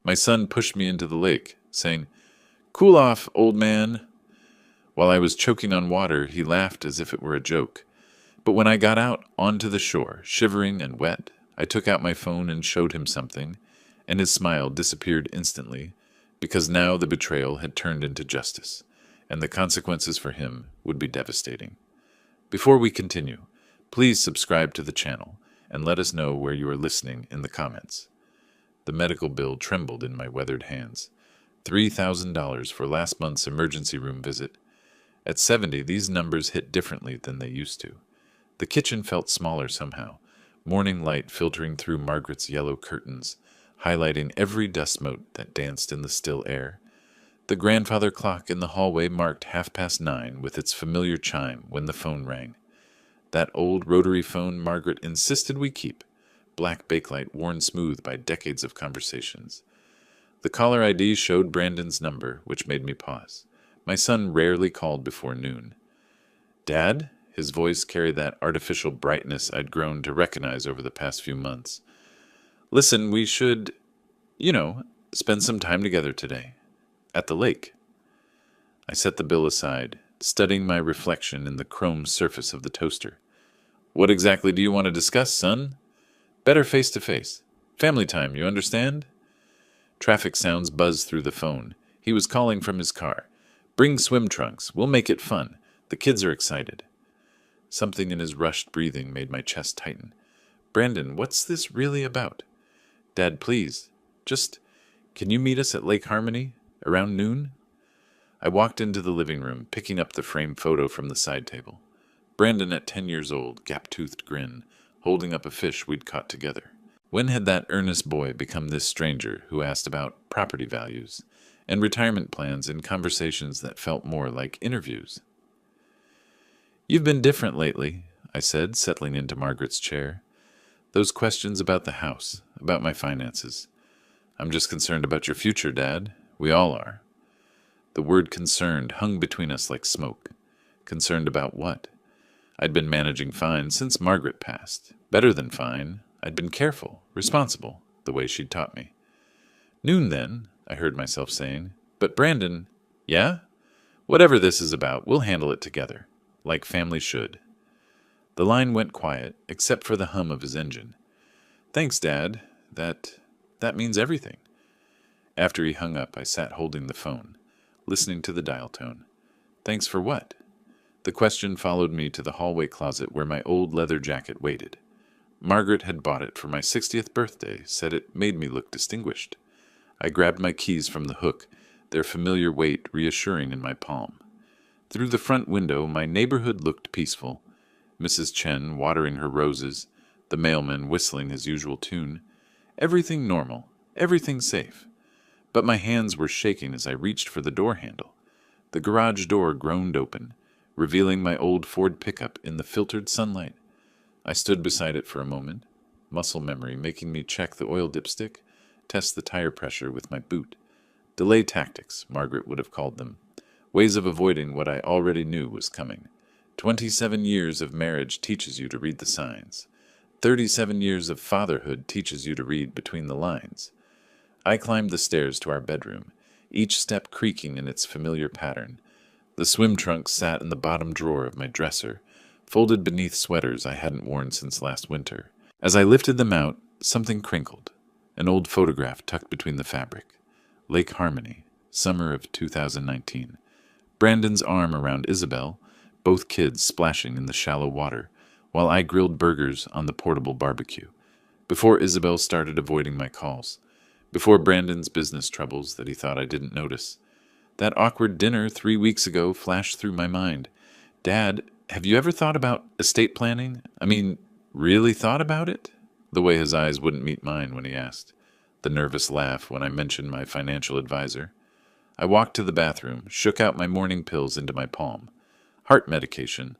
My son pushed me into the lake, saying, "Cool off, old man." While I was choking on water, he laughed as if it were a joke. But when I got out onto the shore, shivering and wet, I took out my phone and showed him something, and his smile disappeared instantly, because now the betrayal had turned into justice, and the consequences for him would be devastating. Before we continue, please subscribe to the channel and let us know where you are listening in the comments. The medical bill trembled in my weathered hands. $3,000 for last month's emergency room visit. At 70, these numbers hit differently than they used to. The kitchen felt smaller somehow, morning light filtering through Margaret's yellow curtains, highlighting every dust mote that danced in the still air. The grandfather clock in the hallway marked 9:30 with its familiar chime when the phone rang. That old rotary phone Margaret insisted we keep, black bakelite worn smooth by decades of conversations. The caller ID showed Brandon's number, which made me pause. My son rarely called before noon. "Dad?" His voice carried that artificial brightness I'd grown to recognize over the past few months. "Listen, we should, spend some time together today. At the lake." I set the bill aside, studying my reflection in the chrome surface of the toaster. "What exactly do you want to discuss, son?" "Better face to face. Family time, you understand?" Traffic sounds buzzed through the phone. He was calling from his car. "Bring swim trunks. We'll make it fun. The kids are excited." Something in his rushed breathing made my chest tighten. "Brandon, what's this really about?" "Dad, please. Can you meet us at Lake Harmony around noon?" I walked into the living room, picking up the framed photo from the side table. Brandon at 10 years old, gap-toothed grin, holding up a fish we'd caught together. When had that earnest boy become this stranger who asked about property values and retirement plans in conversations that felt more like interviews? "You've been different lately," I said, settling into Margaret's chair. "Those questions about the house, about my finances. I'm just concerned about your future, Dad. We all are." The word concerned hung between us like smoke. Concerned about what? I'd been managing fine since Margaret passed. Better than fine. I'd been careful, responsible, the way she'd taught me. "Noon, then," I heard myself saying. "But Brandon—" "Yeah? Whatever this is about, we'll handle it together, like family should." The line went quiet, except for the hum of his engine. "Thanks, Dad. That means everything." After he hung up, I sat holding the phone, listening to the dial tone. "Thanks for what?" The question followed me to the hallway closet where my old leather jacket waited. Margaret had bought it for my 60th birthday, said it made me look distinguished. I grabbed my keys from the hook, their familiar weight reassuring in my palm. Through the front window, my neighborhood looked peaceful. Mrs. Chen watering her roses, the mailman whistling his usual tune. Everything normal, everything safe. But my hands were shaking as I reached for the door handle. The garage door groaned open, revealing my old Ford pickup in the filtered sunlight. I stood beside it for a moment, muscle memory making me check the oil dipstick, test the tire pressure with my boot. Delay tactics, Margaret would have called them. Ways of avoiding what I already knew was coming. 27 years of marriage teaches you to read the signs. 37 years of fatherhood teaches you to read between the lines. I climbed the stairs to our bedroom, each step creaking in its familiar pattern. The swim trunks sat in the bottom drawer of my dresser, folded beneath sweaters I hadn't worn since last winter. As I lifted them out, something crinkled. An old photograph tucked between the fabric. Lake Harmony, summer of 2019. Brandon's arm around Isabel, both kids splashing in the shallow water, while I grilled burgers on the portable barbecue. Before Isabel started avoiding my calls. Before Brandon's business troubles that he thought I didn't notice. That awkward dinner 3 weeks ago flashed through my mind. "Dad, have you ever thought about estate planning? Really thought about it?" The way his eyes wouldn't meet mine when he asked. The nervous laugh when I mentioned my financial advisor. I walked to the bathroom, shook out my morning pills into my palm. Heart medication,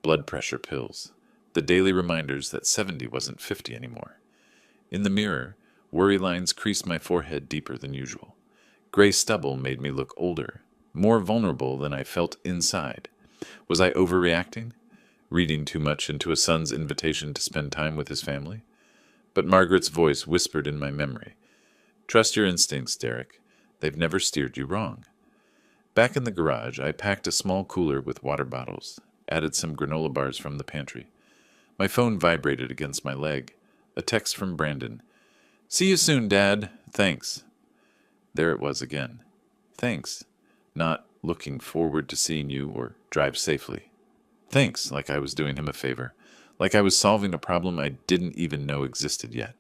blood pressure pills. The daily reminders that 70 wasn't 50 anymore. In the mirror, worry lines creased my forehead deeper than usual. Gray stubble made me look older, more vulnerable than I felt inside. Was I overreacting? Reading too much into a son's invitation to spend time with his family? But Margaret's voice whispered in my memory. Trust your instincts, Derek. They've never steered you wrong. Back in the garage, I packed a small cooler with water bottles, added some granola bars from the pantry. My phone vibrated against my leg. A text from Brandon. "See you soon, Dad. Thanks." There it was again. Thanks. Not looking forward to seeing you or drive safely. Thanks, like I was doing him a favor. Like I was solving a problem I didn't even know existed yet.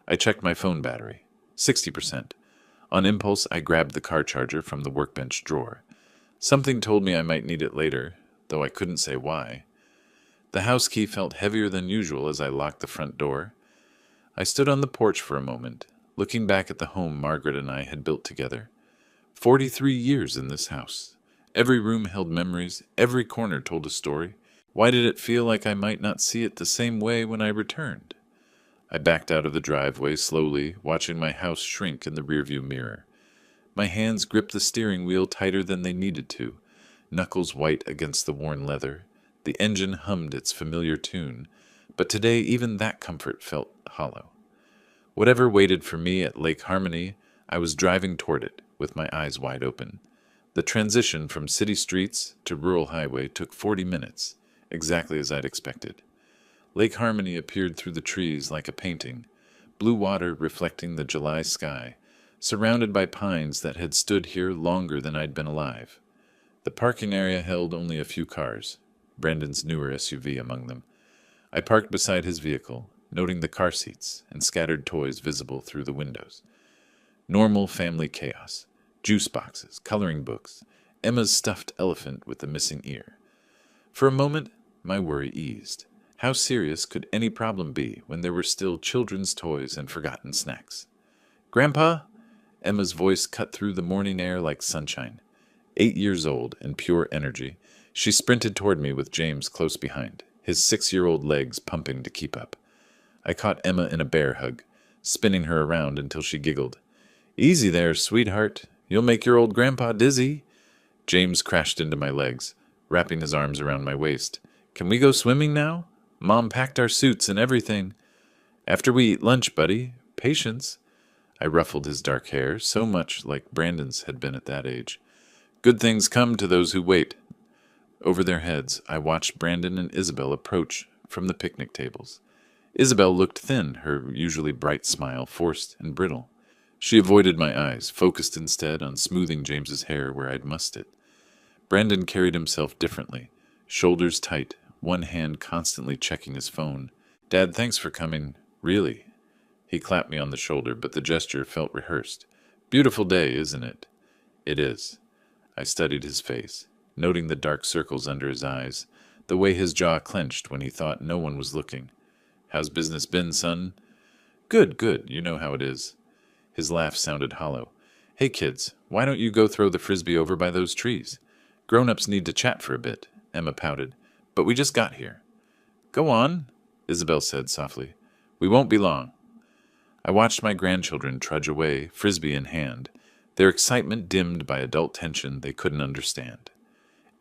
I checked my phone battery. 60%. On impulse, I grabbed the car charger from the workbench drawer. Something told me I might need it later, though I couldn't say why. The house key felt heavier than usual as I locked the front door. I stood on the porch for a moment, looking back at the home Margaret and I had built together. 43 years in this house. Every room held memories, every corner told a story. Why did it feel like I might not see it the same way when I returned? I backed out of the driveway slowly, watching my house shrink in the rearview mirror. My hands gripped the steering wheel tighter than they needed to, knuckles white against the worn leather. The engine hummed its familiar tune, but today even that comfort felt hollow. Whatever waited for me at Lake Harmony, I was driving toward it, with my eyes wide open. The transition from city streets to rural highway took 40 minutes, exactly as I'd expected. Lake Harmony appeared through the trees like a painting, blue water reflecting the July sky, surrounded by pines that had stood here longer than I'd been alive. The parking area held only a few cars, Brandon's newer SUV among them. I parked beside his vehicle, noting the car seats and scattered toys visible through the windows. Normal family chaos. Juice boxes, coloring books, Emma's stuffed elephant with the missing ear. For a moment, my worry eased. How serious could any problem be when there were still children's toys and forgotten snacks? "Grandpa?" Emma's voice cut through the morning air like sunshine. 8 years old and pure energy, she sprinted toward me with James close behind, his 6-year-old legs pumping to keep up. I caught Emma in a bear hug, spinning her around until she giggled. "Easy there, sweetheart. You'll make your old grandpa dizzy." James crashed into my legs, wrapping his arms around my waist. "Can we go swimming now? Mom packed our suits and everything." "After we eat lunch, buddy. Patience." I ruffled his dark hair, so much like Brandon's had been at that age. "Good things come to those who wait." Over their heads, I watched Brandon and Isabel approach from the picnic tables. Isabel looked thin, her usually bright smile forced and brittle. She avoided my eyes, focused instead on smoothing James's hair where I'd mussed it. Brandon carried himself differently, shoulders tight, one hand constantly checking his phone. "Dad, thanks for coming. Really." He clapped me on the shoulder, but the gesture felt rehearsed. "Beautiful day, isn't it?" "It is." I studied his face, noting the dark circles under his eyes, the way his jaw clenched when he thought no one was looking. "How's business been, son?" "Good, good. You know how it is." His laugh sounded hollow. "Hey, kids, why don't you go throw the frisbee over by those trees? Grown-ups need to chat for a bit," Emma pouted. "But we just got here." "Go on," Isabel said softly. "We won't be long." I watched my grandchildren trudge away, frisbee in hand, their excitement dimmed by adult tension they couldn't understand.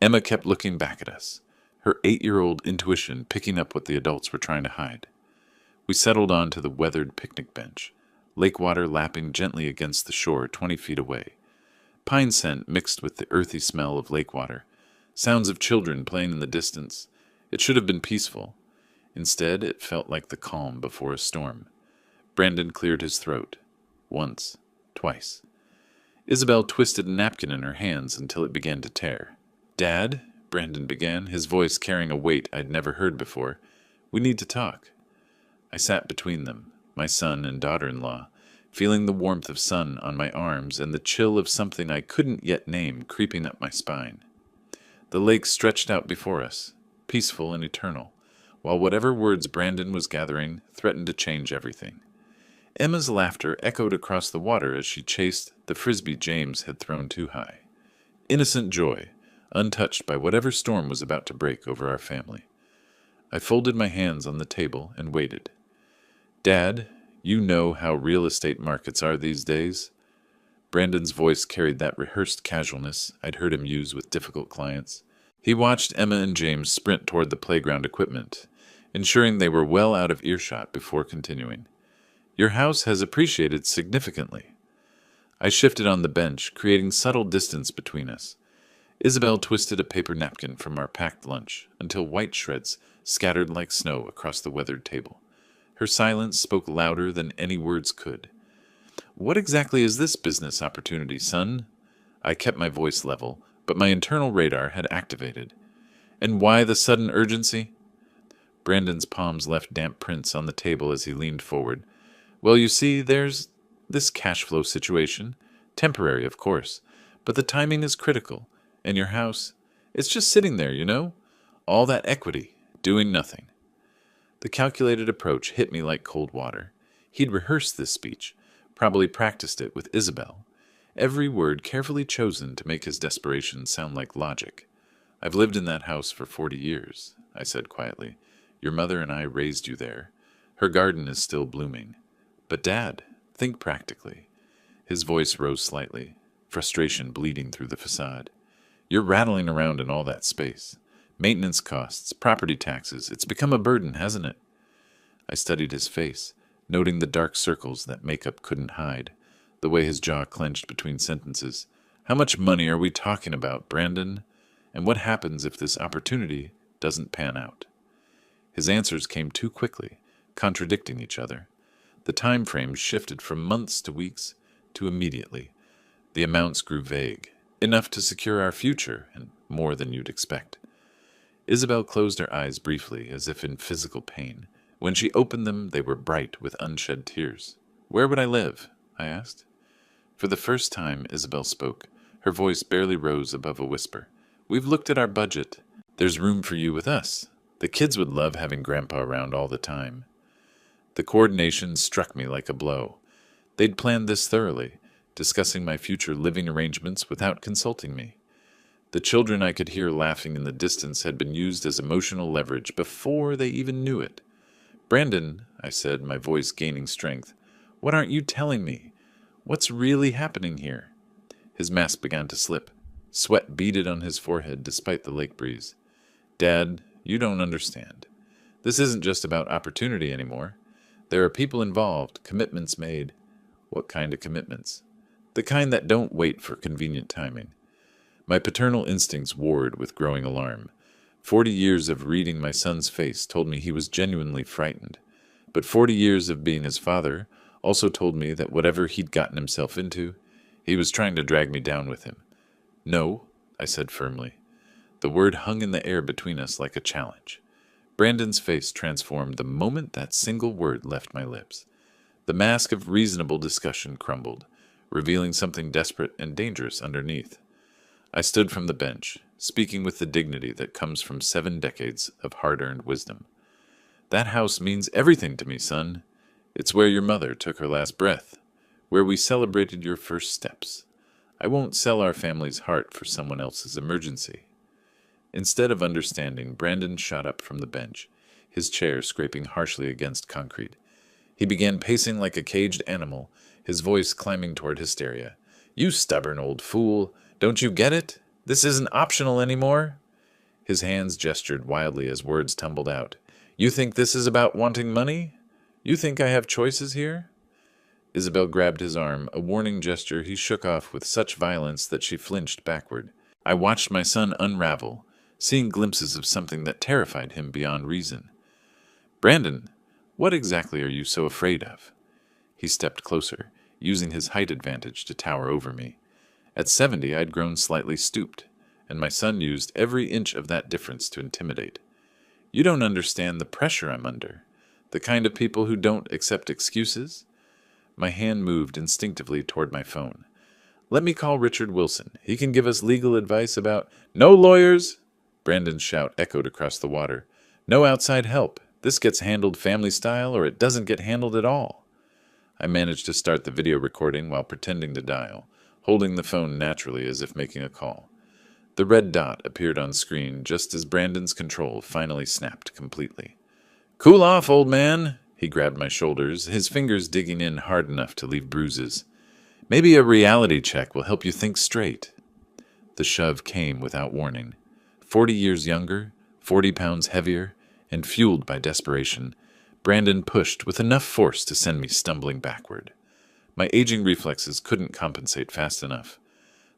Emma kept looking back at us, her 8-year-old intuition picking up what the adults were trying to hide. We settled onto the weathered picnic bench, lake water lapping gently against the shore 20 feet away. Pine scent mixed with the earthy smell of lake water. Sounds of children playing in the distance. It should have been peaceful. Instead, it felt like the calm before a storm. Brandon cleared his throat. Once. Twice. Isabel twisted a napkin in her hands until it began to tear. "Dad," Brandon began, his voice carrying a weight I'd never heard before. "We need to talk." I sat between them, my son and daughter-in-law, feeling the warmth of sun on my arms and the chill of something I couldn't yet name creeping up my spine. The lake stretched out before us, peaceful and eternal, while whatever words Brandon was gathering threatened to change everything. Emma's laughter echoed across the water as she chased the frisbee James had thrown too high. Innocent joy, untouched by whatever storm was about to break over our family. I folded my hands on the table and waited. "Dad, you know how real estate markets are these days." Brandon's voice carried that rehearsed casualness I'd heard him use with difficult clients. He watched Emma and James sprint toward the playground equipment, ensuring they were well out of earshot before continuing. Your house has appreciated significantly. I shifted on the bench, creating subtle distance between us. Isabel twisted a paper napkin from our packed lunch until white shreds scattered like snow across the weathered table. Her silence spoke louder than any words could. What exactly is this business opportunity, son? I kept my voice level, but my internal radar had activated. And why the sudden urgency? Brandon's palms left damp prints on the table as he leaned forward. Well, you see, there's this cash flow situation. Temporary, of course, but the timing is critical. And your house, it's just sitting there, you know? All that equity, doing nothing. The calculated approach hit me like cold water. He'd rehearsed this speech, probably practiced it with Isabel. Every word carefully chosen to make his desperation sound like logic. I've lived in that house for 40 years, I said quietly. Your mother and I raised you there. Her garden is still blooming. But Dad, think practically. His voice rose slightly, frustration bleeding through the facade. You're rattling around in all that space. Maintenance costs, property taxes, it's become a burden, hasn't it? I studied his face, noting the dark circles that makeup couldn't hide, the way his jaw clenched between sentences. How much money are we talking about, Brandon? And what happens if this opportunity doesn't pan out? His answers came too quickly, contradicting each other. The time frames shifted from months to weeks to immediately. The amounts grew vague, enough to secure our future and more than you'd expect. Isabel closed her eyes briefly, as if in physical pain. When she opened them, they were bright with unshed tears. Where would I live? I asked. For the first time, Isabel spoke. Her voice barely rose above a whisper. We've looked at our budget. There's room for you with us. The kids would love having Grandpa around all the time. The coordination struck me like a blow. They'd planned this thoroughly, discussing my future living arrangements without consulting me. The children I could hear laughing in the distance had been used as emotional leverage before they even knew it. Brandon, I said, my voice gaining strength, what aren't you telling me? What's really happening here? His mask began to slip. Sweat beaded on his forehead despite the lake breeze. Dad, you don't understand. This isn't just about opportunity anymore. There are people involved, commitments made. What kind of commitments? The kind that don't wait for convenient timing. My paternal instincts warred with growing alarm. 40 years of reading my son's face told me he was genuinely frightened. But 40 years of being his father also told me that whatever he'd gotten himself into, he was trying to drag me down with him. No, I said firmly. The word hung in the air between us like a challenge. Brandon's face transformed the moment that single word left my lips. The mask of reasonable discussion crumbled, revealing something desperate and dangerous underneath. I stood from the bench, speaking with the dignity that comes from 7 decades of hard-earned wisdom. That house means everything to me, son. It's where your mother took her last breath, where we celebrated your first steps. I won't sell our family's heart for someone else's emergency. Instead of understanding, Brandon shot up from the bench, his chair scraping harshly against concrete. He began pacing like a caged animal, his voice climbing toward hysteria. You stubborn old fool! Don't you get it? This isn't optional anymore. His hands gestured wildly as words tumbled out. You think this is about wanting money? You think I have choices here? Isabel grabbed his arm, a warning gesture he shook off with such violence that she flinched backward. I watched my son unravel, seeing glimpses of something that terrified him beyond reason. Brandon, what exactly are you so afraid of? He stepped closer, using his height advantage to tower over me. At 70, I'd grown slightly stooped, and my son used every inch of that difference to intimidate. You don't understand the pressure I'm under, the kind of people who don't accept excuses. My hand moved instinctively toward my phone. Let me call Richard Wilson. He can give us legal advice about— No lawyers! Brandon's shout echoed across the water. No outside help. This gets handled family style or it doesn't get handled at all. I managed to start the video recording while pretending to dial, holding the phone naturally as if making a call. The red dot appeared on screen just as Brandon's control finally snapped completely. Cool off, old man! He grabbed my shoulders, his fingers digging in hard enough to leave bruises. Maybe a reality check will help you think straight. The shove came without warning. 40 years younger, 40 pounds heavier, and fueled by desperation, Brandon pushed with enough force to send me stumbling backward. My aging reflexes couldn't compensate fast enough.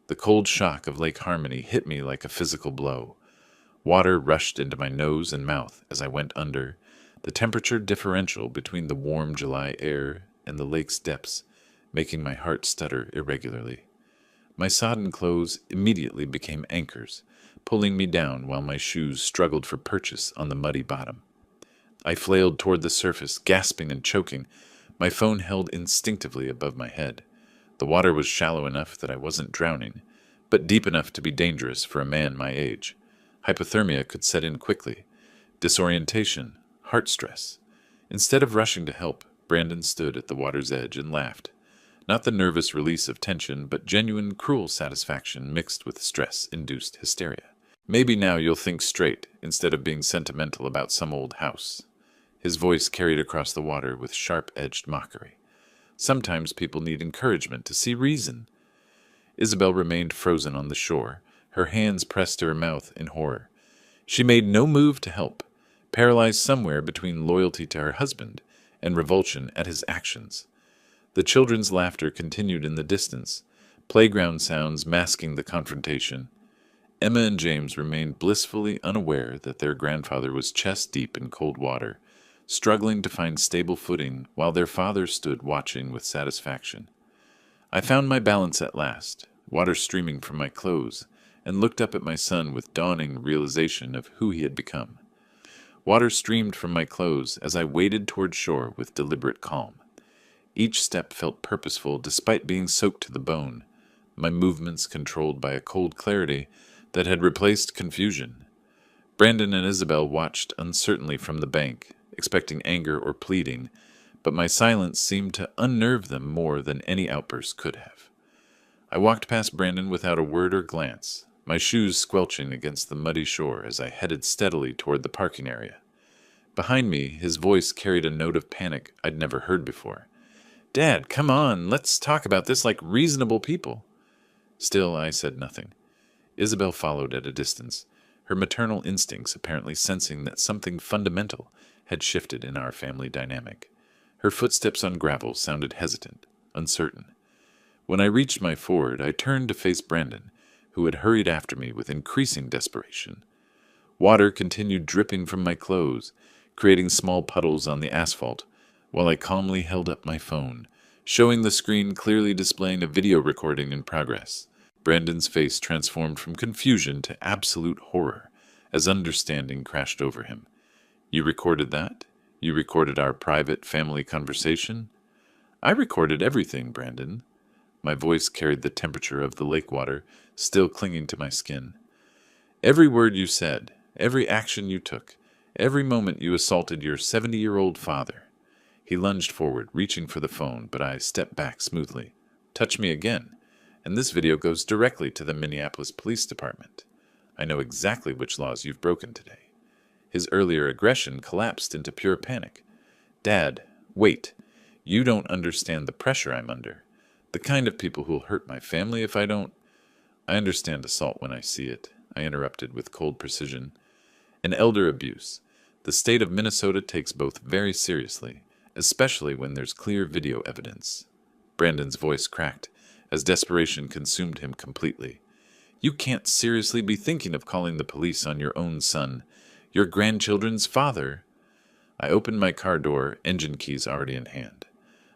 The cold shock of Lake Harmony hit me like a physical blow. Water rushed into my nose and mouth as I went under, the temperature differential between the warm July air and the lake's depths making my heart stutter irregularly. My sodden clothes immediately became anchors, pulling me down while my shoes struggled for purchase on the muddy bottom. I flailed toward the surface, gasping and choking, my phone held instinctively above my head. The water was shallow enough that I wasn't drowning, but deep enough to be dangerous for a man my age. Hypothermia could set in quickly. Disorientation, heart stress. Instead of rushing to help, Brandon stood at the water's edge and laughed. Not the nervous release of tension, but genuine, cruel satisfaction mixed with stress-induced hysteria. Maybe now you'll think straight, instead of being sentimental about some old house. His voice carried across the water with sharp-edged mockery. Sometimes people need encouragement to see reason. Isabel remained frozen on the shore, her hands pressed to her mouth in horror. She made no move to help, paralyzed somewhere between loyalty to her husband and revulsion at his actions. The children's laughter continued in the distance, playground sounds masking the confrontation. Emma and James remained blissfully unaware that their grandfather was chest-deep in cold water, struggling to find stable footing while their father stood watching with satisfaction. I found my balance at last, water streaming from my clothes, and looked up at my son with dawning realization of who he had become. Water streamed from my clothes as I waded toward shore with deliberate calm. Each step felt purposeful despite being soaked to the bone, my movements controlled by a cold clarity that had replaced confusion. Brandon and Isabel watched uncertainly from the bank, expecting anger or pleading, but my silence seemed to unnerve them more than any outburst could have. I walked past Brandon without a word or glance, my shoes squelching against the muddy shore as I headed steadily toward the parking area. Behind me, his voice carried a note of panic I'd never heard before. "Dad, come on, let's talk about this like reasonable people." Still, I said nothing. Isabel followed at a distance, her maternal instincts apparently sensing that something fundamental had shifted in our family dynamic. Her footsteps on gravel sounded hesitant, uncertain. When I reached my ford, I turned to face Brandon, who had hurried after me with increasing desperation. Water continued dripping from my clothes, creating small puddles on the asphalt, while I calmly held up my phone, showing the screen clearly displaying a video recording in progress. Brandon's face transformed from confusion to absolute horror as understanding crashed over him. "You recorded that? You recorded our private family conversation?" "I recorded everything, Brandon." My voice carried the temperature of the lake water, still clinging to my skin. "Every word you said, every action you took, every moment you assaulted your 70-year-old father." He lunged forward, reaching for the phone, but I stepped back smoothly. "Touch me again, and this video goes directly to the Minneapolis Police Department. I know exactly which laws you've broken today." His earlier aggression collapsed into pure panic. "Dad, wait. You don't understand the pressure I'm under. The kind of people who'll hurt my family if I don't—" "I understand assault when I see it," I interrupted with cold precision. "And elder abuse. The state of Minnesota takes both very seriously, especially when there's clear video evidence." Brandon's voice cracked as desperation consumed him completely. "You can't seriously be thinking of calling the police on your own son, your grandchildren's father." I opened my car door, engine keys already in hand.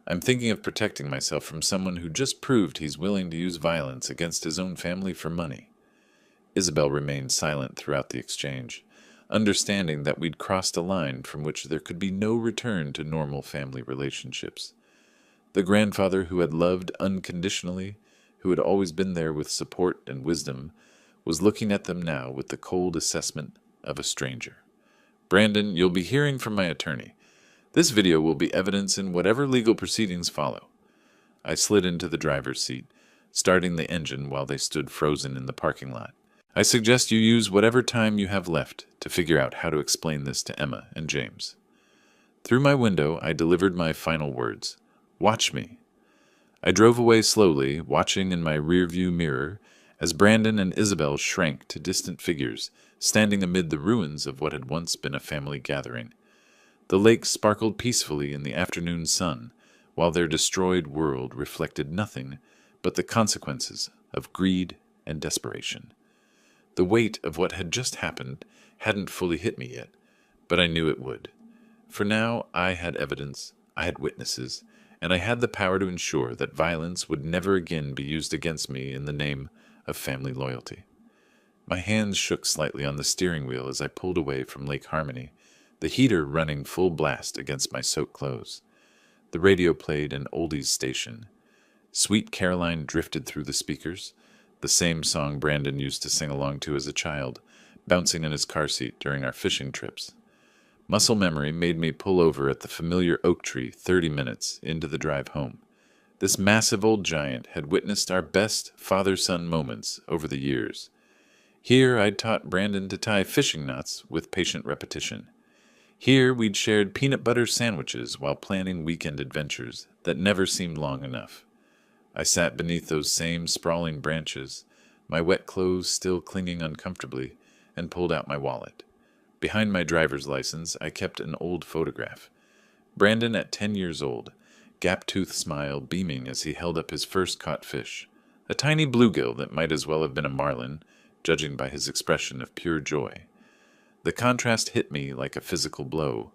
"I'm thinking of protecting myself from someone who just proved he's willing to use violence against his own family for money." Isabel remained silent throughout the exchange, understanding that we'd crossed a line from which there could be no return to normal family relationships. The grandfather who had loved unconditionally, who had always been there with support and wisdom, was looking at them now with the cold assessment of a stranger. "Brandon, you'll be hearing from my attorney. This video will be evidence in whatever legal proceedings follow." I slid into the driver's seat, starting the engine while they stood frozen in the parking lot. "I suggest you use whatever time you have left to figure out how to explain this to Emma and James." Through my window, I delivered my final words. "Watch me." I drove away slowly, watching in my rearview mirror as Brandon and Isabel shrank to distant figures, standing amid the ruins of what had once been a family gathering. The lake sparkled peacefully in the afternoon sun, while their destroyed world reflected nothing but the consequences of greed and desperation. The weight of what had just happened hadn't fully hit me yet, but I knew it would. For now I had evidence, I had witnesses, and I had the power to ensure that violence would never again be used against me in the name of family loyalty. My hands shook slightly on the steering wheel as I pulled away from Lake Harmony, the heater running full blast against my soaked clothes. The radio played an oldies station. Sweet Caroline drifted through the speakers, the same song Brandon used to sing along to as a child, bouncing in his car seat during our fishing trips. Muscle memory made me pull over at the familiar oak tree 30 minutes into the drive home. This massive old giant had witnessed our best father-son moments over the years. Here I'd taught Brandon to tie fishing knots with patient repetition. Here we'd shared peanut butter sandwiches while planning weekend adventures that never seemed long enough. I sat beneath those same sprawling branches, my wet clothes still clinging uncomfortably, and pulled out my wallet. Behind my driver's license, I kept an old photograph. Brandon at 10 years old, gap-toothed smile beaming as he held up his first caught fish, a tiny bluegill that might as well have been a marlin, judging by his expression of pure joy. The contrast hit me like a physical blow.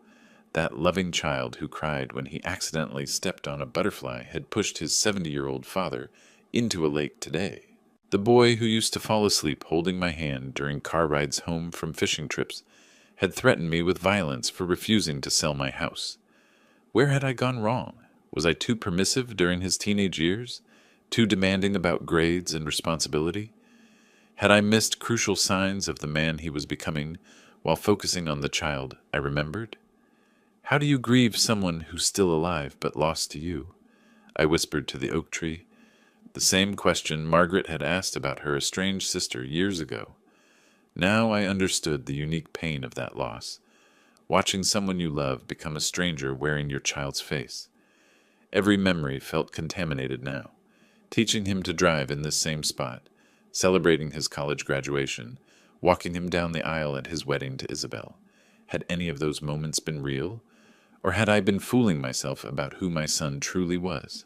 That loving child who cried when he accidentally stepped on a butterfly had pushed his 70-year-old father into a lake today. The boy who used to fall asleep holding my hand during car rides home from fishing trips had threatened me with violence for refusing to sell my house. Where had I gone wrong? Was I too permissive during his teenage years? Too demanding about grades and responsibility? Had I missed crucial signs of the man he was becoming while focusing on the child I remembered? How do you grieve someone who's still alive but lost to you? I whispered to the oak tree. The same question Margaret had asked about her estranged sister years ago. Now I understood the unique pain of that loss, watching someone you love become a stranger wearing your child's face. Every memory felt contaminated now, teaching him to drive in this same spot, celebrating his college graduation, walking him down the aisle at his wedding to Isabel. Had any of those moments been real, or had I been fooling myself about who my son truly was?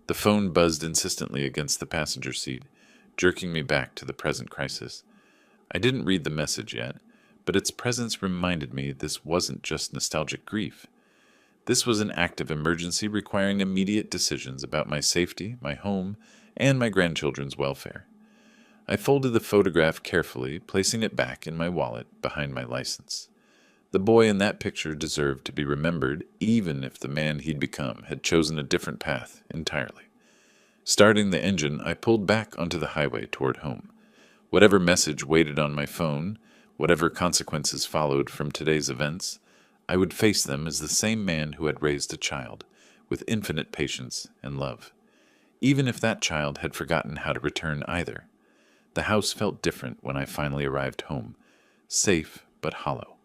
The phone buzzed insistently against the passenger seat, jerking me back to the present crisis. I didn't read the message yet, but its presence reminded me this wasn't just nostalgic grief. This was an act of emergency requiring immediate decisions about my safety, my home, and my grandchildren's welfare. I folded the photograph carefully, placing it back in my wallet behind my license. The boy in that picture deserved to be remembered, even if the man he'd become had chosen a different path entirely. Starting the engine, I pulled back onto the highway toward home. Whatever message waited on my phone, whatever consequences followed from today's events, I would face them as the same man who had raised a child, with infinite patience and love. Even if that child had forgotten how to return either. The house felt different when I finally arrived home, safe but hollow,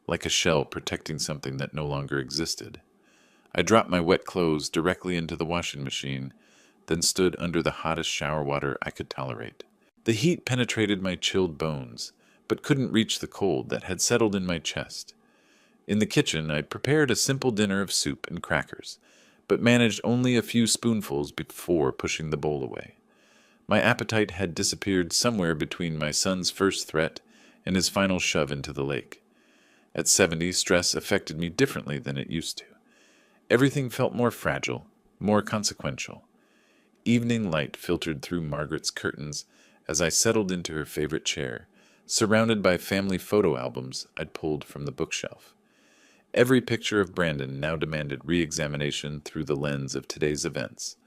like a shell protecting something that no longer existed. I dropped my wet clothes directly into the washing machine, then stood under the hottest shower water I could tolerate. The heat penetrated my chilled bones, but couldn't reach the cold that had settled in my chest. In the kitchen, I prepared a simple dinner of soup and crackers, but managed only a few spoonfuls before pushing the bowl away. My appetite had disappeared somewhere between my son's first threat and his final shove into the lake. At 70, stress affected me differently than it used to. Everything felt more fragile, more consequential. Evening light filtered through Margaret's curtains as I settled into her favorite chair, surrounded by family photo albums I'd pulled from the bookshelf. Every picture of Brandon now demanded re-examination through the lens of today's events.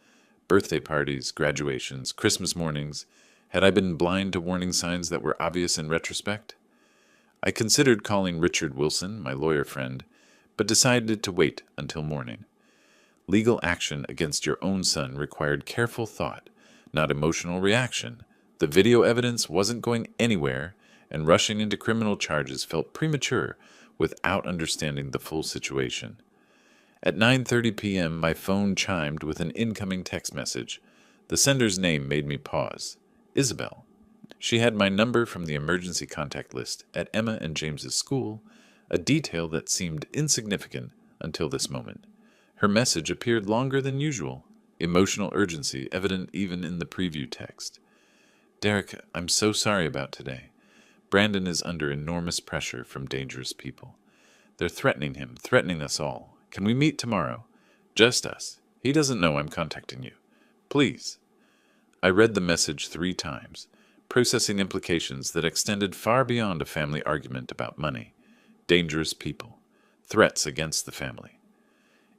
Birthday parties, graduations, Christmas mornings. Had I been blind to warning signs that were obvious in retrospect? I considered calling Richard Wilson, my lawyer friend, but decided to wait until morning. Legal action against your own son required careful thought, not emotional reaction. The video evidence wasn't going anywhere, and rushing into criminal charges felt premature without understanding the full situation. At 9:30 p.m., my phone chimed with an incoming text message. The sender's name made me pause. Isabel. She had my number from the emergency contact list at Emma and James's school, a detail that seemed insignificant until this moment. Her message appeared longer than usual, emotional urgency evident even in the preview text. Derek, I'm so sorry about today. Brandon is under enormous pressure from dangerous people. They're threatening him, threatening us all. Can we meet tomorrow? Just us. He doesn't know I'm contacting you. Please. I read the message 3 times, processing implications that extended far beyond a family argument about money, dangerous people, threats against the family.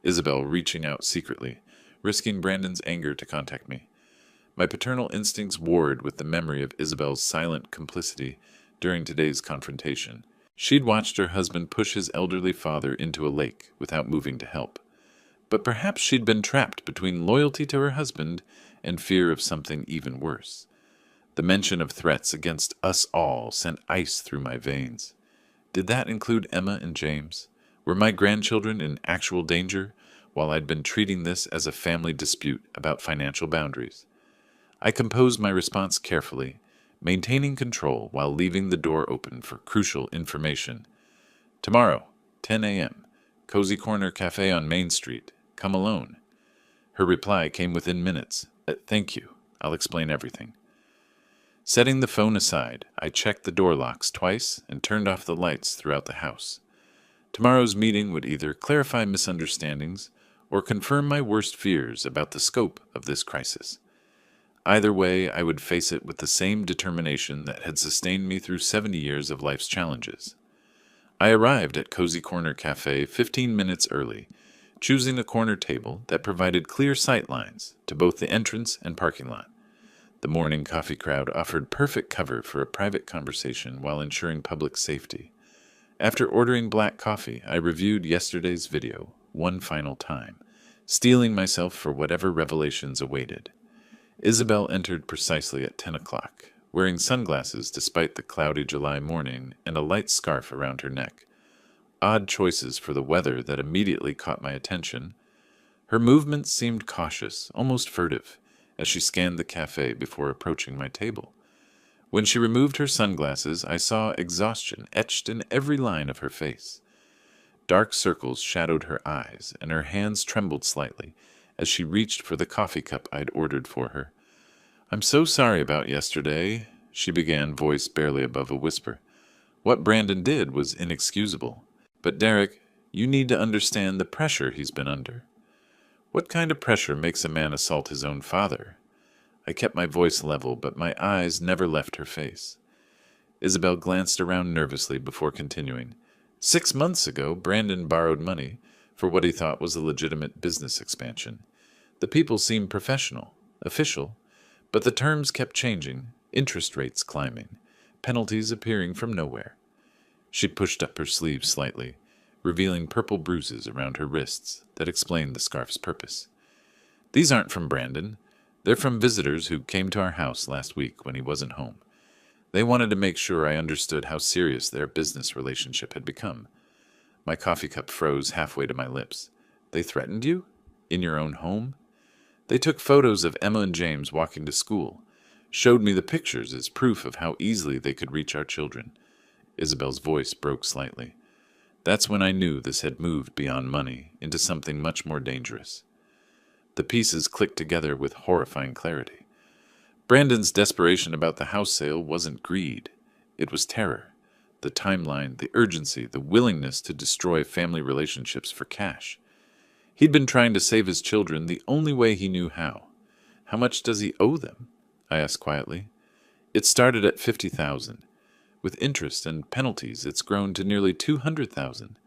Isabel reaching out secretly, risking Brandon's anger to contact me. My paternal instincts warred with the memory of Isabel's silent complicity during today's confrontation. She'd watched her husband push his elderly father into a lake without moving to help. But perhaps she'd been trapped between loyalty to her husband and fear of something even worse. The mention of threats against us all sent ice through my veins. Did that include Emma and James? Were my grandchildren in actual danger while I'd been treating this as a family dispute about financial boundaries? I composed my response carefully, maintaining control while leaving the door open for crucial information. Tomorrow, 10 a.m., Cozy Corner Cafe on Main Street. Come alone. Her reply came within minutes. Thank you. I'll explain everything. Setting the phone aside, I checked the door locks twice and turned off the lights throughout the house. Tomorrow's meeting would either clarify misunderstandings or confirm my worst fears about the scope of this crisis. Either way, I would face it with the same determination that had sustained me through 70 years of life's challenges. I arrived at Cozy Corner Cafe 15 minutes early, choosing a corner table that provided clear sight lines to both the entrance and parking lot. The morning coffee crowd offered perfect cover for a private conversation while ensuring public safety. After ordering black coffee, I reviewed yesterday's video one final time, steeling myself for whatever revelations awaited. Isabel entered precisely at 10 o'clock, wearing sunglasses despite the cloudy July morning and a light scarf around her neck. Odd choices for the weather that immediately caught my attention. Her movements seemed cautious, almost furtive, as she scanned the cafe before approaching my table. When she removed her sunglasses, I saw exhaustion etched in every line of her face. Dark circles shadowed her eyes, and her hands trembled slightly as she reached for the coffee cup I'd ordered for her. "I'm so sorry about yesterday," she began, voice barely above a whisper. "What Brandon did was inexcusable. But Derek, you need to understand the pressure he's been under." "What kind of pressure makes a man assault his own father?" I kept my voice level, but my eyes never left her face. Isabel glanced around nervously before continuing. 6 months ago, Brandon borrowed money for what he thought was a legitimate business expansion. The people seemed professional, official, but the terms kept changing, interest rates climbing, penalties appearing from nowhere. She pushed up her sleeve slightly, revealing purple bruises around her wrists that explained the scarf's purpose. "These aren't from Brandon. They're from visitors who came to our house last week when he wasn't home. They wanted to make sure I understood how serious their business relationship had become." My coffee cup froze halfway to my lips. "They threatened you? In your own home?" "They took photos of Emma and James walking to school, showed me the pictures as proof of how easily they could reach our children." Isabel's voice broke slightly. That's when I knew this had moved beyond money into something much more dangerous. The pieces clicked together with horrifying clarity. Brandon's desperation about the house sale wasn't greed. It was terror. The timeline, the urgency, the willingness to destroy family relationships for cash. He'd been trying to save his children the only way he knew how. "How much does he owe them?" I asked quietly. "It started at 50,000. With interest and penalties, it's grown to nearly 200,000.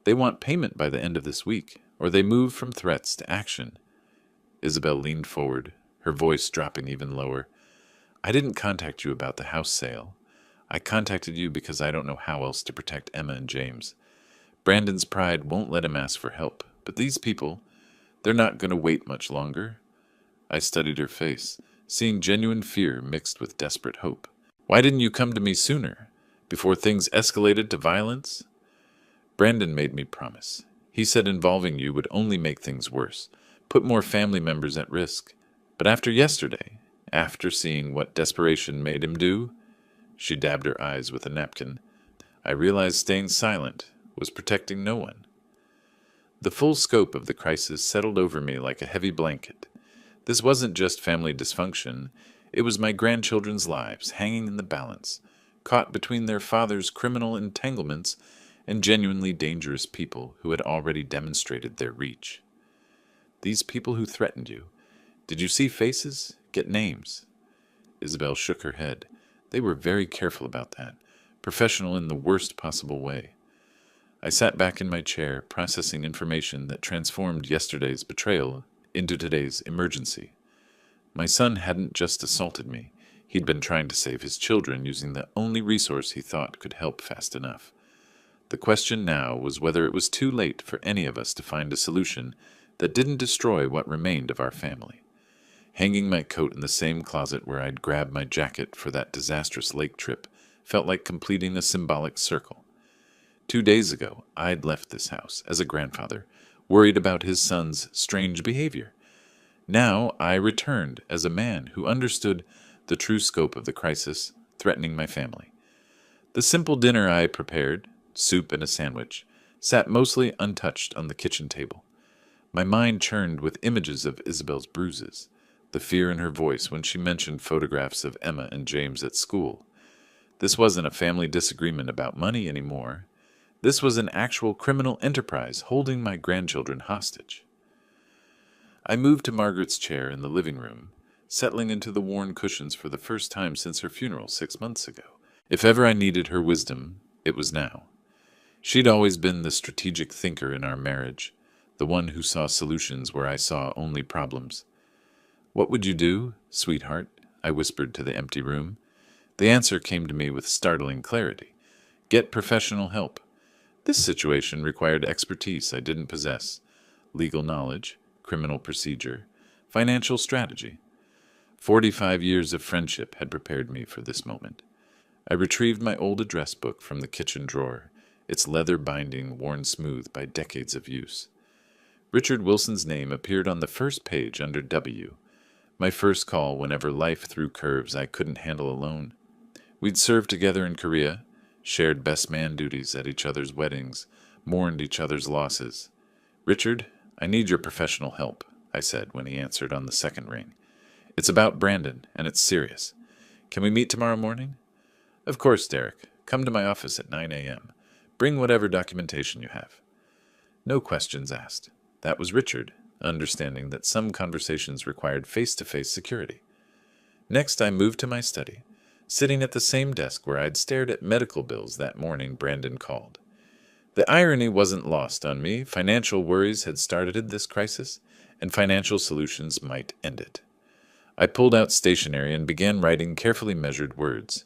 They want payment by the end of this week, or they move from threats to action." Isabel leaned forward, her voice dropping even lower. "I didn't contact you about the house sale. I contacted you because I don't know how else to protect Emma and James. Brandon's pride won't let him ask for help, but these people, they're not going to wait much longer." I studied her face, seeing genuine fear mixed with desperate hope. "Why didn't you come to me sooner, before things escalated to violence?" "Brandon made me promise. He said involving you would only make things worse, put more family members at risk. But after yesterday, after seeing what desperation made him do," she dabbed her eyes with a napkin, "I realized staying silent was protecting no one. The full scope of the crisis settled over me like a heavy blanket. This wasn't just family dysfunction, it was my grandchildren's lives hanging in the balance, caught between their father's criminal entanglements and genuinely dangerous people who had already demonstrated their reach. These people who threatened you, did you see faces? Get names? Isabel shook her head. They were very careful about that, professional in the worst possible way. I sat back in my chair, processing information that transformed yesterday's betrayal into today's emergency. My son hadn't just assaulted me. He'd been trying to save his children using the only resource he thought could help fast enough. The question now was whether it was too late for any of us to find a solution that didn't destroy what remained of our family. Hanging my coat in the same closet where I'd grabbed my jacket for that disastrous lake trip felt like completing a symbolic circle. 2 days ago, I'd left this house as a grandfather, worried about his son's strange behavior. Now I returned as a man who understood the true scope of the crisis threatening my family. The simple dinner I prepared, soup and a sandwich, sat mostly untouched on the kitchen table. My mind churned with images of Isabel's bruises, the fear in her voice when she mentioned photographs of Emma and James at school. This wasn't a family disagreement about money anymore. This was an actual criminal enterprise holding my grandchildren hostage. I moved to Margaret's chair in the living room, settling into the worn cushions for the first time since her funeral 6 months ago. If ever I needed her wisdom, it was now. She'd always been the strategic thinker in our marriage, the one who saw solutions where I saw only problems. "What would you do, sweetheart?" I whispered to the empty room. The answer came to me with startling clarity. "Get professional help." This situation required expertise I didn't possess: legal knowledge, criminal procedure, financial strategy. 45 years of friendship had prepared me for this moment. I retrieved my old address book from the kitchen drawer, its leather binding worn smooth by decades of use. Richard Wilson's name appeared on the first page under W, my first call whenever life threw curves I couldn't handle alone. We'd served together in Korea, shared best man duties at each other's weddings, mourned each other's losses. "Richard, I need your professional help," I said when he answered on the second ring. "It's about Brandon, and it's serious. Can we meet tomorrow morning?" "Of course, Derek. Come to my office at 9 a.m. Bring whatever documentation you have." No questions asked. That was Richard, understanding that some conversations required face-to-face security. Next, I moved to my study, sitting at the same desk where I'd stared at medical bills that morning Brandon called. The irony wasn't lost on me. Financial worries had started this crisis, and financial solutions might end it. I pulled out stationery and began writing carefully measured words.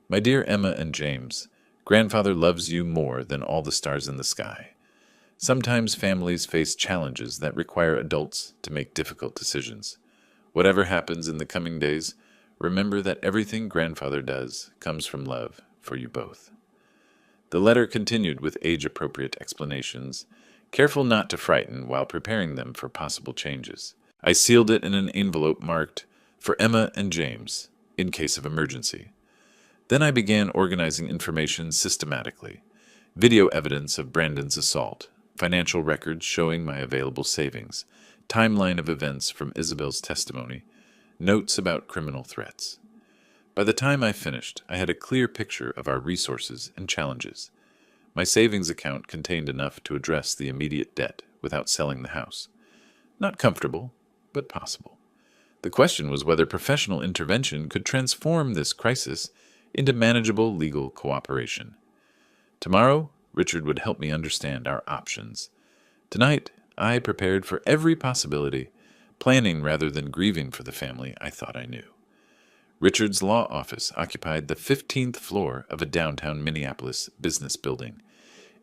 "My dear Emma and James, Grandfather loves you more than all the stars in the sky. Sometimes families face challenges that require adults to make difficult decisions. Whatever happens in the coming days, remember that everything Grandfather does comes from love for you both." The letter continued with age-appropriate explanations, careful not to frighten while preparing them for possible changes. I sealed it in an envelope marked, "For Emma and James, in case of emergency." Then I began organizing information systematically: video evidence of Brandon's assault, financial records showing my available savings, timeline of events from Isabel's testimony, notes about criminal threats. By the time I finished, I had a clear picture of our resources and challenges. My savings account contained enough to address the immediate debt without selling the house. Not comfortable, but possible. The question was whether professional intervention could transform this crisis into manageable legal cooperation. Tomorrow, Richard would help me understand our options. Tonight, I prepared for every possibility, planning rather than grieving for the family I thought I knew. Richard's law office occupied the 15th floor of a downtown Minneapolis business building,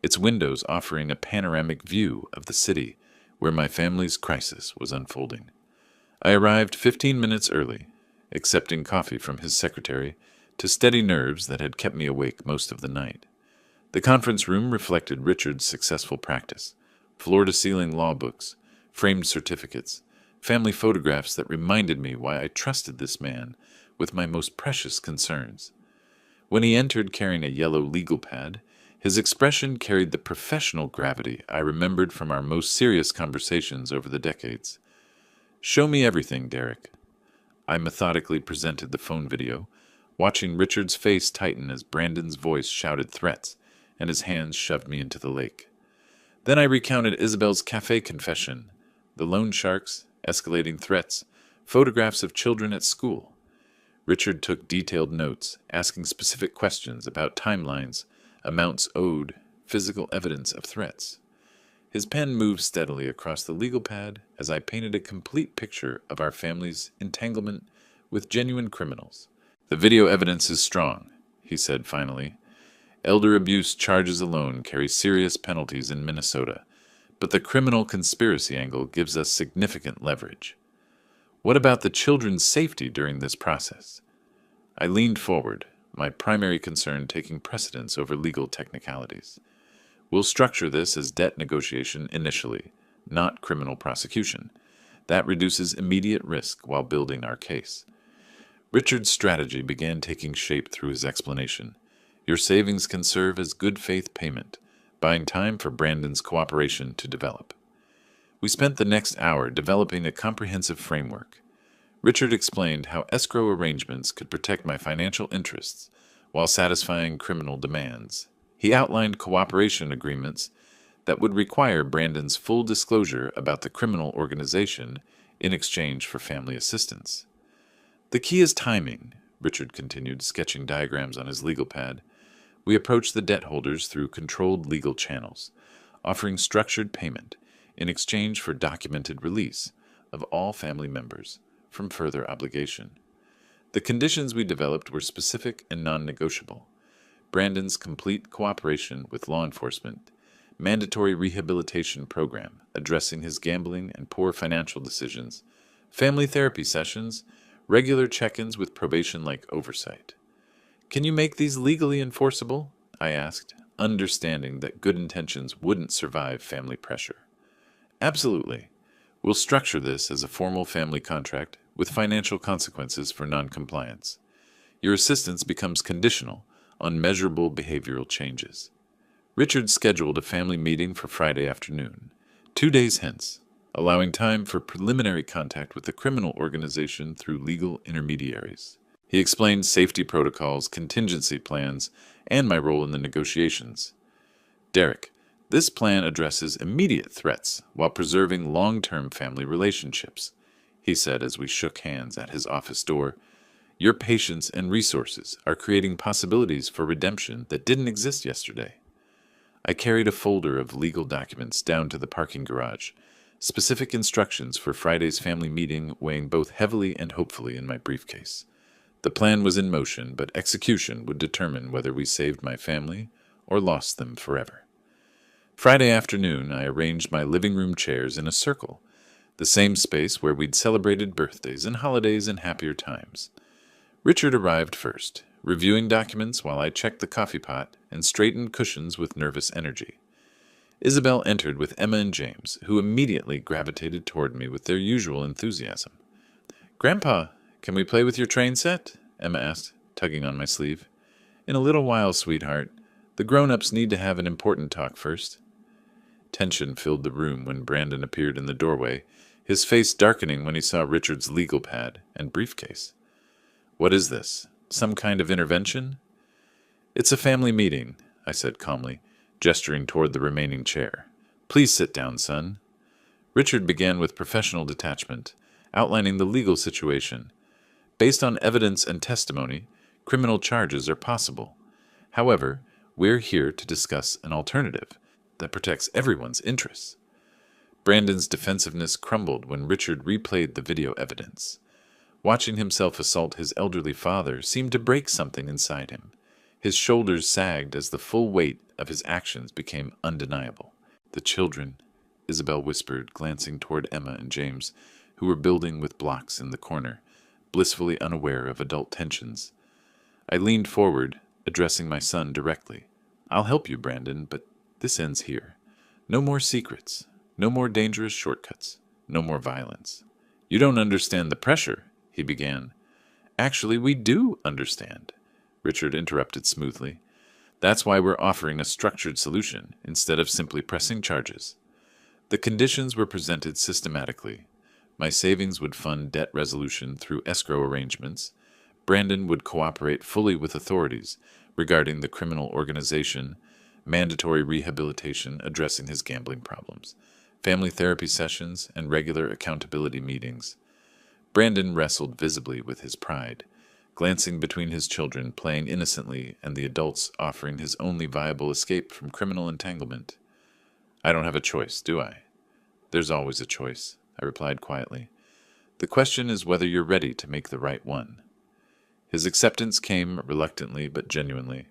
its windows offering a panoramic view of the city where my family's crisis was unfolding. I arrived 15 minutes early, accepting coffee from his secretary to steady nerves that had kept me awake most of the night. The conference room reflected Richard's successful practice: floor-to-ceiling law books, framed certificates, family photographs that reminded me why I trusted this man with my most precious concerns. When he entered carrying a yellow legal pad, His expression carried the professional gravity I remembered from our most serious conversations over the decades. "Show me everything, Derek." I methodically presented the phone video, watching Richard's face tighten as Brandon's voice shouted threats and his hands shoved me into the lake. Then I recounted Isabel's cafe confession, the loan sharks, escalating threats, photographs of children at school. Richard took detailed notes, asking specific questions about timelines, amounts owed, physical evidence of threats. His pen moved steadily across the legal pad as I painted a complete picture of our family's entanglement with genuine criminals. "The video evidence is strong," he said finally. "Elder abuse charges alone carry serious penalties in Minnesota, but the criminal conspiracy angle gives us significant leverage. What about the children's safety during this process?" I leaned forward, my primary concern taking precedence over legal technicalities. "We'll structure this as debt negotiation initially, not criminal prosecution. That reduces immediate risk while building our case." Richard's strategy began taking shape through his explanation. "Your savings can serve as good faith payment, buying time for Brandon's cooperation to develop." We spent the next hour developing a comprehensive framework. Richard explained how escrow arrangements could protect my financial interests while satisfying criminal demands. He outlined cooperation agreements that would require Brandon's full disclosure about the criminal organization in exchange for family assistance. "The key is timing," Richard continued, sketching diagrams on his legal pad. "We approach the debt holders through controlled legal channels, offering structured payment in exchange for documented release of all family members from further obligation. The conditions we developed were specific and non-negotiable. Brandon's complete cooperation with law enforcement, mandatory rehabilitation program addressing his gambling and poor financial decisions, family therapy sessions, regular check-ins with probation-like oversight. "Can you make these legally enforceable?" I asked, understanding that good intentions wouldn't survive family pressure. "Absolutely. We'll structure this as a formal family contract with financial consequences for noncompliance. Your assistance becomes conditional on measurable behavioral changes." Richard scheduled a family meeting for Friday afternoon, 2 days hence, allowing time for preliminary contact with the criminal organization through legal intermediaries. He explained safety protocols, contingency plans, and my role in the negotiations. "Derek, this plan addresses immediate threats while preserving long-term family relationships," he said as we shook hands at his office door. "Your patience and resources are creating possibilities for redemption that didn't exist yesterday." I carried a folder of legal documents down to the parking garage, specific instructions for Friday's family meeting weighing both heavily and hopefully in my briefcase. The plan was in motion, but execution would determine whether we saved my family or lost them forever. Friday afternoon, I arranged my living room chairs in a circle, the same space where we'd celebrated birthdays and holidays in happier times. Richard arrived first, reviewing documents while I checked the coffee pot and straightened cushions with nervous energy. Isabel entered with Emma and James, who immediately gravitated toward me with their usual enthusiasm. "Grandpa, can we play with your train set?" Emma asked, tugging on my sleeve. "In a little while, sweetheart. The grown-ups need to have an important talk first." Tension filled the room when Brandon appeared in the doorway, his face darkening when he saw Richard's legal pad and briefcase. "What is this? Some kind of intervention?" "It's a family meeting," I said calmly, gesturing toward the remaining chair. "Please sit down, son." Richard began with professional detachment, outlining the legal situation. "Based on evidence and testimony, criminal charges are possible. However, we're here to discuss an alternative that protects everyone's interests." Brandon's defensiveness crumbled when Richard replayed the video evidence. Watching himself assault his elderly father seemed to break something inside him. His shoulders sagged as the full weight of his actions became undeniable. "The children," Isabel whispered, glancing toward Emma and James, who were building with blocks in the corner, blissfully unaware of adult tensions. I leaned forward, addressing my son directly. "I'll help you, Brandon, but this ends here. No more secrets, no more dangerous shortcuts, no more violence." "You don't understand the pressure," he began. "Actually, we do understand," Richard interrupted smoothly. That's why we're offering a structured solution instead of simply pressing charges. The conditions were presented systematically. My savings would fund debt resolution through escrow arrangements. Brandon would cooperate fully with authorities regarding the criminal organization, mandatory rehabilitation addressing his gambling problems, family therapy sessions, and regular accountability meetings. Brandon wrestled visibly with his pride, glancing between his children playing innocently and the adults offering his only viable escape from criminal entanglement. I don't have a choice, do I? There's always a choice, I replied quietly. The question is whether you're ready to make the right one. His acceptance came reluctantly but genuinely.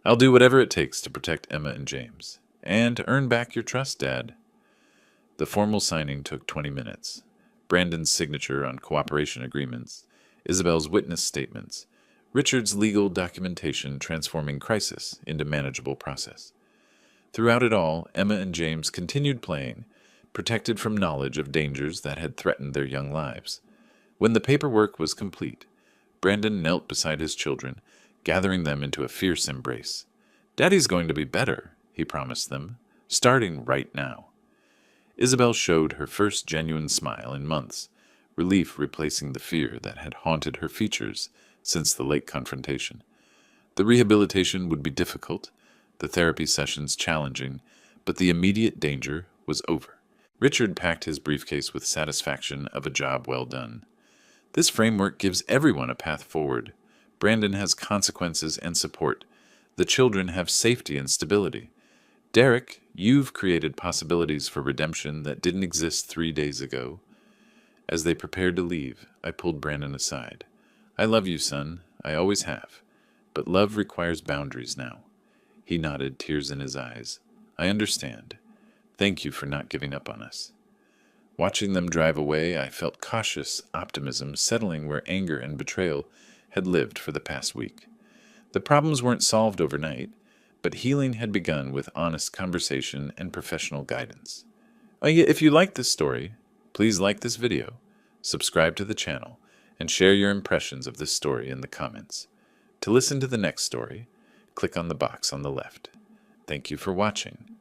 I'll do whatever it takes to protect Emma and James. And earn back your trust, Dad. The formal signing took 20 minutes. Brandon's signature on cooperation agreements, Isabel's witness statements, Richard's legal documentation transforming crisis into manageable process. Throughout it all, Emma and James continued playing, protected from knowledge of dangers that had threatened their young lives. When the paperwork was complete, Brandon knelt beside his children, gathering them into a fierce embrace. Daddy's going to be better, he promised them, starting right now. Isabel showed her first genuine smile in months, relief replacing the fear that had haunted her features since the late confrontation. The rehabilitation would be difficult, the therapy sessions challenging, but the immediate danger was over. Richard packed his briefcase with satisfaction of a job well done. This framework gives everyone a path forward. Brandon has consequences and support. The children have safety and stability. Derek, you've created possibilities for redemption that didn't exist 3 days ago. As they prepared to leave, I pulled Brandon aside. I love you, son. I always have. But love requires boundaries now. He nodded, tears in his eyes. I understand. Thank you for not giving up on us. Watching them drive away, I felt cautious optimism settling where anger and betrayal had lived for the past week. The problems weren't solved overnight, but healing had begun with honest conversation and professional guidance. If you like this story, please like this video, subscribe to the channel, and share your impressions of this story in the comments. To listen to the next story, click on the box on the left. Thank you for watching.